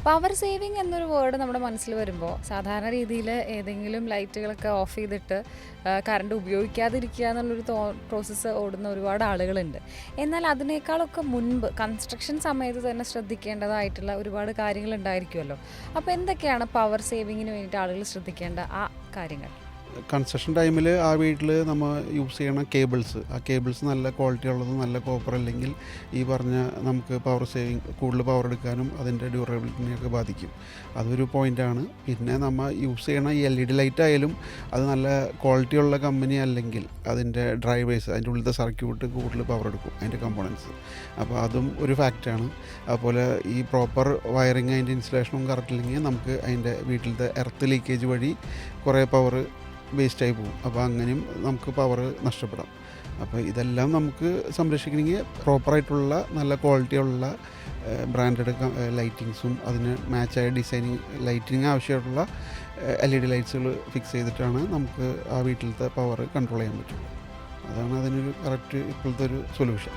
Power saving എന്നൊരു word നമ്മുടെ മനസ്സിൽ വരുമ്പോൾ സാധാരണ രീതിയിൽ ഏതെങ്കിലും ലൈറ്റുകളൊക്കെ ഓഫ് ചെയ്തിട്ട് കറണ്ട് ഉപയോഗിക്കാതിരിക്കുക എന്നുള്ളൊരു പ്രോസസ്സ് ഓടുന്ന ഒരുപാട് ആളുകളുണ്ട്. എന്നാൽ അതിനേക്കാളൊക്കെ മുൻപ് കൺസ്ട്രക്ഷൻ സമയത്ത് തന്നെ ശ്രദ്ധിക്കേണ്ടതായിട്ടുള്ള ഒരുപാട് കാര്യങ്ങൾ ഉണ്ടായിരിക്കുമല്ലോ. അപ്പോൾ എന്തൊക്കെയാണ് പവർ സേവിങ്ങിന് വേണ്ടിയിട്ട് ആളുകൾ ശ്രദ്ധിക്കേണ്ട ആ കാര്യങ്ങൾ? കൺസ്ട്രക്ഷൻ ടൈമിൽ ആ വീട്ടിൽ നമ്മൾ യൂസ് ചെയ്യണ കേബിൾസ്, ആ കേബിൾസ് നല്ല ക്വാളിറ്റി ഉള്ളതും നല്ല കോപ്പർ അല്ലെങ്കിൽ ഈ പറഞ്ഞ നമുക്ക് പവർ സേവിങ് കൂടുതൽ പവർ എടുക്കാനും അതിൻ്റെ ഡ്യൂറബിലിറ്റിനെയൊക്കെ ബാധിക്കും. അതൊരു പോയിൻ്റാണ്. പിന്നെ നമ്മൾ യൂസ് ചെയ്യണ ഈ LED ലൈറ്റ് ആയാലും അത് നല്ല ക്വാളിറ്റി ഉള്ള കമ്പനി അല്ലെങ്കിൽ അതിൻ്റെ ഡ്രൈവേഴ്സ്, അതിൻ്റെ ഉള്ളിലത്തെ സർക്യൂട്ട് കൂടുതൽ പവർ എടുക്കും, അതിൻ്റെ കമ്പോണൻസ്. അപ്പോൾ അതും ഒരു ഫാക്റ്റാണ്. അതുപോലെ ഈ പ്രോപ്പർ വയറിങ് അതിൻ്റെ ഇൻസ്റ്റലേഷനും കറക്റ്റ് ഇല്ലെങ്കിൽ നമുക്ക് അതിൻ്റെ വീട്ടിലത്തെ എർത്ത് ലീക്കേജ് വഴി കുറേ പവർ വേസ്റ്റായി പോകും. അപ്പോൾ അങ്ങനെയും നമുക്ക് പവർ നഷ്ടപ്പെടാം. അപ്പോൾ ഇതെല്ലാം നമുക്ക് സംരക്ഷിക്കണമെങ്കിൽ പ്രോപ്പറായിട്ടുള്ള നല്ല ക്വാളിറ്റിയുള്ള ബ്രാൻഡഡ് ലൈറ്റിങ്സും അതിന് മാച്ചായ ഡിസൈനിങ് ലൈറ്റിങ് ആവശ്യമായിട്ടുള്ള LED ലൈറ്റ്സുകൾ ഫിക്സ് ചെയ്തിട്ടാണ് നമുക്ക് ആ വീട്ടിലത്തെ പവർ കൺട്രോൾ ചെയ്യാൻ പറ്റുള്ളൂ. അതാണ് അതിനൊരു കറക്റ്റ് ഇപ്പോഴത്തെ ഒരു സൊല്യൂഷൻ.